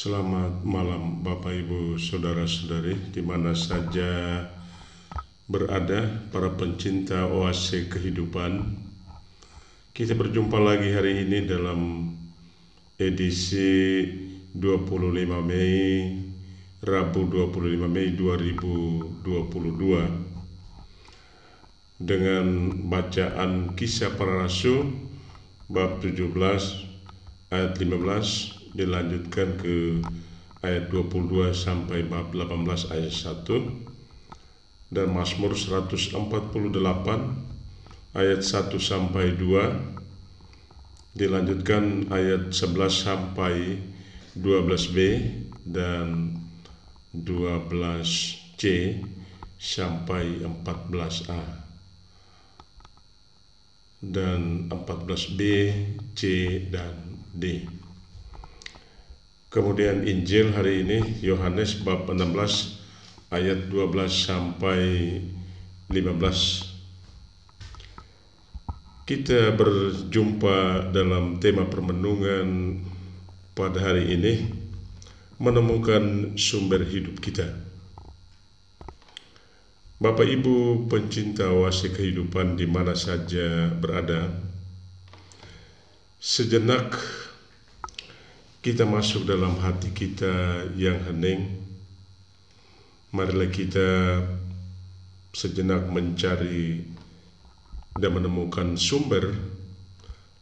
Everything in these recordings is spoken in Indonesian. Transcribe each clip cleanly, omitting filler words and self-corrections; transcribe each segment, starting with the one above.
Selamat malam Bapak Ibu Saudara-saudari di mana saja berada para pencinta oase kehidupan. Kita berjumpa lagi hari ini dalam edisi 25 Mei, Rabu 25 Mei 2022 dengan bacaan Kisah Para Rasul bab 17 ayat 15 dilanjutkan ke ayat 22 sampai bab 18 ayat 1 dan Mazmur 148 ayat 1 sampai 2 dilanjutkan ayat 11 sampai 12b dan 12c sampai 14a dan 14b, c dan d. Kemudian Injil hari ini Yohanes bab 16 ayat 12 sampai 15. Kita berjumpa dalam tema permenungan pada hari ini, menemukan sumber hidup kita. Bapak Ibu pencinta oase kehidupan di mana saja berada, sejenak kita masuk dalam hati kita yang hening. Marilah kita sejenak mencari dan menemukan sumber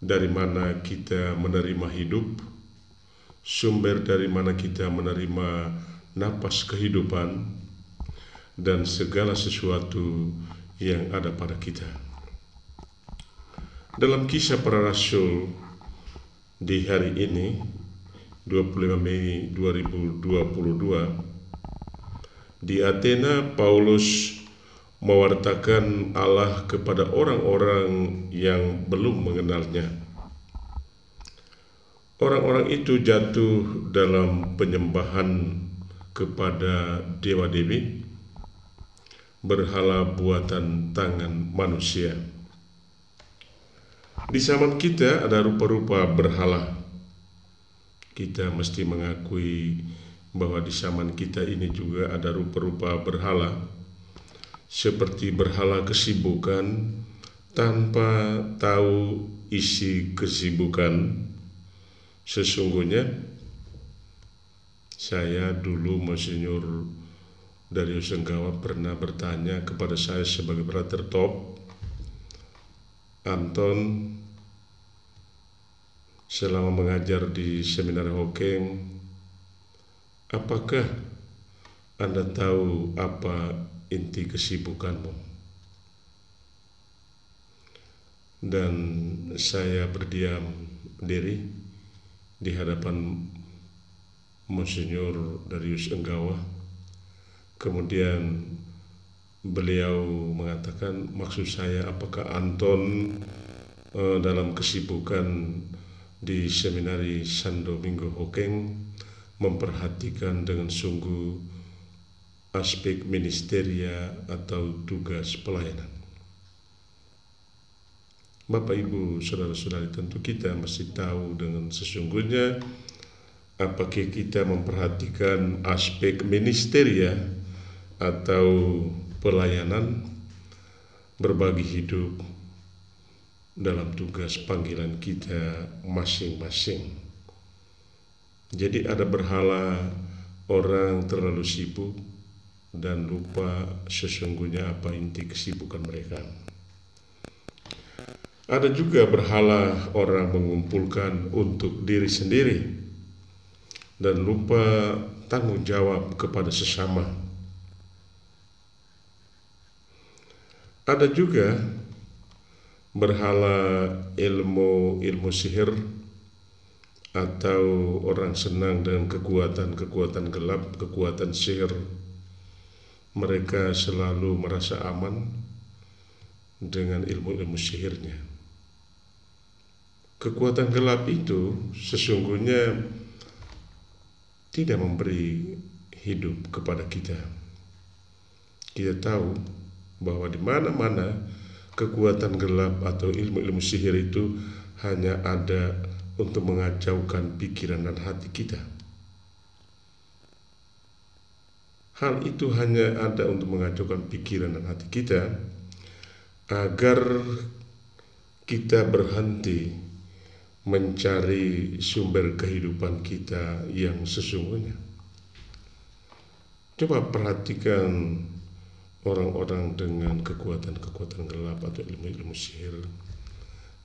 dari mana kita menerima hidup, sumber dari mana kita menerima napas kehidupan dan segala sesuatu yang ada pada kita. Dalam Kisah Para Rasul di hari ini 25 Mei 2022, di Athena Paulus mewartakan Allah kepada orang-orang yang belum mengenalnya. Orang-orang itu jatuh dalam penyembahan kepada dewa-dewi, berhala buatan tangan manusia. Di zaman kita ada rupa-rupa berhala. Kita mesti mengakui bahwa di zaman kita ini juga ada rupa-rupa berhala, seperti berhala kesibukan tanpa tahu isi kesibukan. Sesungguhnya saya dulu Monsinyur Darius Enggawa pernah bertanya kepada saya sebagai brother top, Anton, selama mengajar di seminar Hokeng, apakah Anda tahu apa inti kesibukanmu? Dan saya berdiam diri di hadapan Monsinyur Darius Enggawa. Kemudian beliau mengatakan, maksud saya apakah Anton dalam kesibukan di seminari San Domingo Hokeng memperhatikan dengan sungguh aspek ministeria atau tugas pelayanan. Bapak Ibu Saudara-saudari, tentu kita mesti tahu dengan sesungguhnya apakah kita memperhatikan aspek ministeria atau pelayanan, berbagi hidup dalam tugas panggilan kita masing-masing. Jadi ada berhala orang terlalu sibuk dan lupa sesungguhnya apa inti kesibukan mereka. Ada juga berhala orang mengumpulkan untuk diri sendiri dan lupa tanggung jawab kepada sesama. Ada juga berhala ilmu sihir atau orang senang dengan kekuatan gelap, kekuatan sihir. Mereka selalu merasa aman dengan ilmu sihirnya. Kekuatan gelap itu sesungguhnya tidak memberi hidup kepada kita. Kita tahu bahwa di mana-mana kekuatan gelap atau ilmu sihir itu hanya ada untuk mengacaukan pikiran dan hati kita. Hal itu hanya ada untuk mengacaukan pikiran dan hati kita, agar kita berhenti mencari sumber kehidupan kita yang sesungguhnya. Coba perhatikan orang-orang dengan kekuatan-kekuatan gelap atau ilmu-ilmu sihir.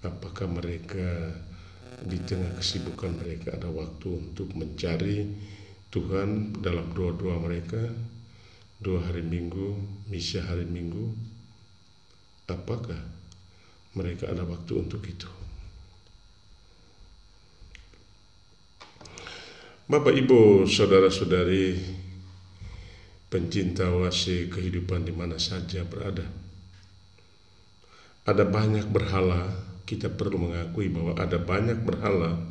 Apakah mereka di tengah kesibukan mereka ada waktu untuk mencari Tuhan dalam doa-doa mereka, doa hari Minggu, misa hari Minggu? Apakah mereka ada waktu untuk itu? Bapak, Ibu, saudara-saudari, pencinta wasi kehidupan di mana saja berada. Ada banyak berhala, kita perlu mengakui bahwa ada banyak berhala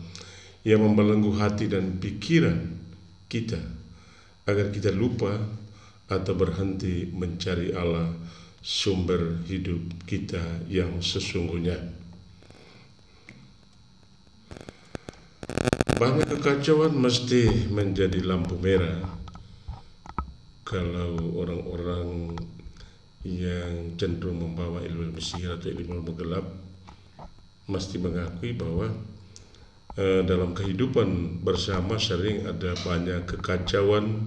yang membelenggu hati dan pikiran kita, agar kita lupa atau berhenti mencari Allah, sumber hidup kita yang sesungguhnya. Banyak kekacauan mesti menjadi lampu merah kalau orang-orang yang cenderung membawa ilmu sihir atau ilmu gelap mesti mengakui bahwa dalam kehidupan bersama sering ada banyak kekacauan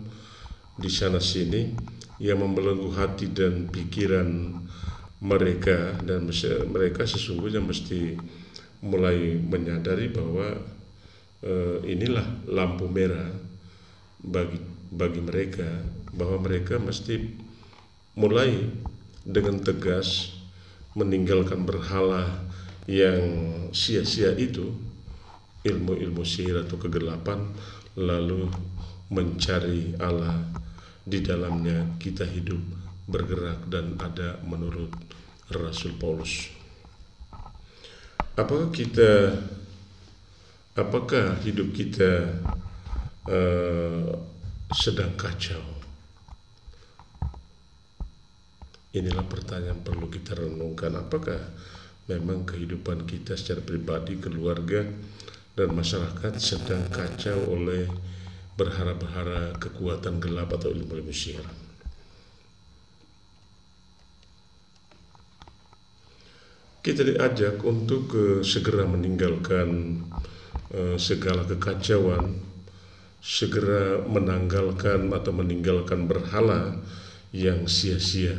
di sana sini yang membelenggu hati dan pikiran mereka, dan mereka sesungguhnya mesti mulai menyadari bahwa inilah lampu merah bagi mereka, bahwa mereka mesti mulai dengan tegas meninggalkan berhala yang sia-sia itu, ilmu-ilmu sihir atau kegelapan, lalu mencari Allah di dalamnya kita hidup, bergerak dan ada menurut Rasul Paulus. Apakah hidup kita sedang kacau? Inilah pertanyaan perlu kita renungkan. Apakah memang kehidupan kita secara pribadi, keluarga, dan masyarakat sedang kacau oleh berhala-berhala kekuatan gelap atau ilmu-ilmu sihir? Kita diajak untuk segera meninggalkan segala kekacauan, segera menanggalkan atau meninggalkan berhala yang sia-sia,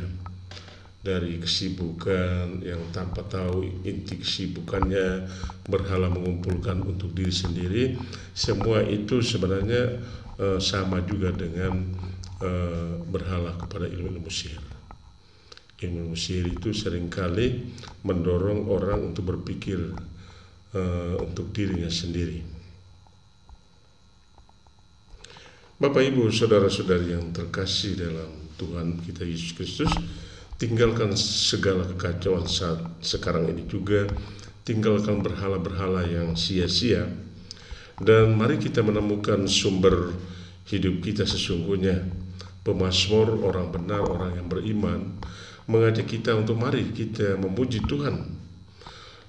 dari kesibukan yang tanpa tahu inti kesibukannya, berhala mengumpulkan untuk diri sendiri. Semua itu sebenarnya sama juga dengan berhala kepada ilmu-ilmu sihir. Ilmu sihir itu seringkali mendorong orang untuk berpikir untuk dirinya sendiri. Bapak, Ibu, saudara-saudari yang terkasih dalam Tuhan kita Yesus Kristus, tinggalkan segala kekacauan saat sekarang ini juga. Tinggalkan berhala-berhala yang sia-sia, dan mari kita menemukan sumber hidup kita sesungguhnya. Pemazmur, orang benar, orang yang beriman, mengajak kita untuk mari kita memuji Tuhan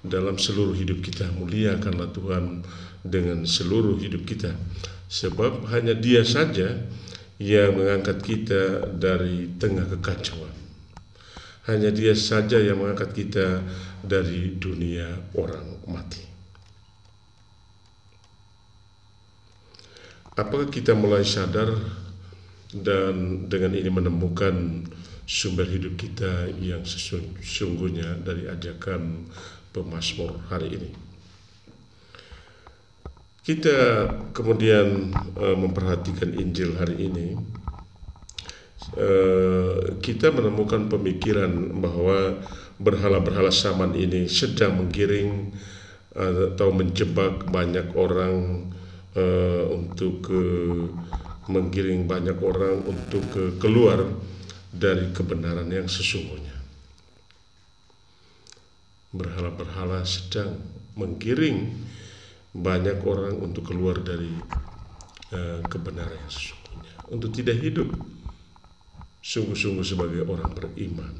dalam seluruh hidup kita. Muliakanlah Tuhan dengan seluruh hidup kita, sebab hanya Dia saja yang mengangkat kita dari tengah kekacauan. Hanya Dia saja yang mengangkat kita dari dunia orang mati. Apakah kita mulai sadar dan dengan ini menemukan sumber hidup kita yang sesungguhnya dari ajakan pemazmur hari ini? Kita kemudian memperhatikan Injil hari ini. Kita menemukan pemikiran bahwa berhala-berhala zaman ini sedang menggiring atau menjebak banyak orang untuk menggiring banyak orang untuk keluar dari kebenaran yang sesungguhnya. Berhala-berhala sedang menggiring banyak orang untuk keluar dari kebenaran yang sesungguhnya, untuk tidak hidup sungguh-sungguh sebagai orang beriman.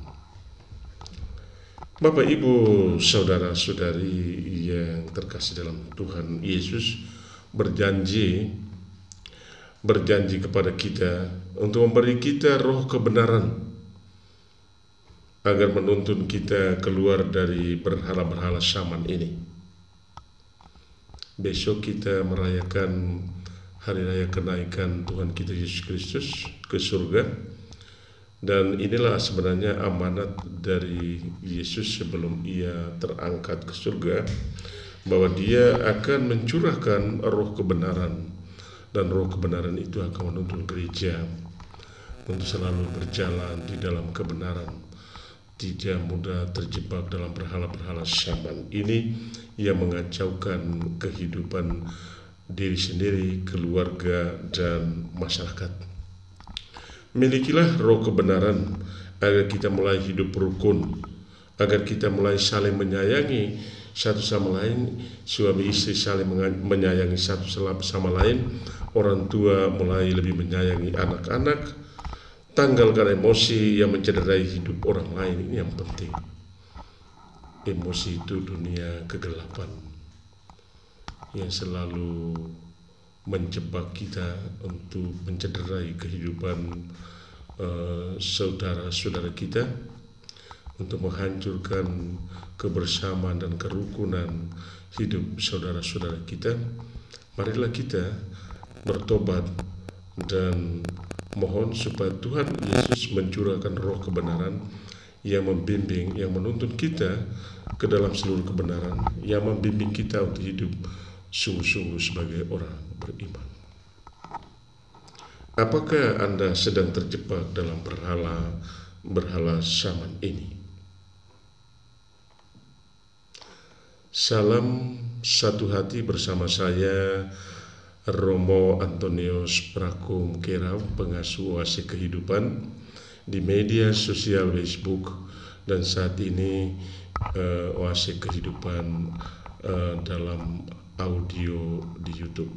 Bapak, Ibu, saudara-saudari yang terkasih dalam Tuhan, Yesus berjanji berjanji kepada kita untuk memberi kita roh kebenaran agar menuntun kita keluar dari berhala-berhala syaman ini. Besok kita merayakan hari raya kenaikan Tuhan kita Yesus Kristus ke surga, dan inilah sebenarnya amanat dari Yesus sebelum ia terangkat ke surga, bahwa dia akan mencurahkan roh kebenaran, dan roh kebenaran itu akan menuntun gereja untuk selalu berjalan di dalam kebenaran, tidak mudah terjebak dalam berhala-berhala syaman ini yang mengacaukan kehidupan diri sendiri, keluarga, dan masyarakat. Milikilah roh kebenaran agar kita mulai hidup rukun, agar kita mulai saling menyayangi satu sama lain, suami istri saling menyayangi satu sama lain, orang tua mulai lebih menyayangi anak-anak, tanggalkan emosi yang mencederai hidup orang lain. Ini yang penting. Emosi itu dunia kegelapan yang selalu menjebak kita untuk mencederai kehidupan saudara-saudara kita, untuk menghancurkan kebersamaan dan kerukunan hidup saudara-saudara kita. Marilah kita bertobat dan mohon supaya Tuhan Yesus mencurahkan roh kebenaran yang membimbing, yang menuntun kita ke dalam seluruh kebenaran, yang membimbing kita untuk hidup sungguh-sungguh sebagai orang beriman. Apakah Anda sedang terjebak dalam berhala syaman ini? Salam satu hati bersama saya, Romo Antonius Prakum Kerau, pengasuh Oase Kehidupan di media sosial Facebook, dan saat ini Oase Kehidupan dalam audio di YouTube.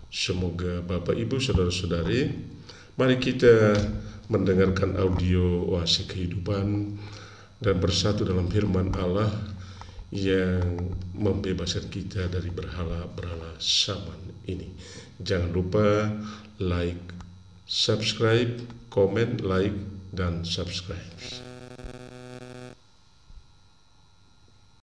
Semoga Bapak Ibu Saudara-saudari, mari kita mendengarkan audio Oase Kehidupan dan bersatu dalam firman Allah yang membebaskan kita dari berhala-berhala syaman ini. Jangan lupa like, subscribe, komen, like, dan subscribe.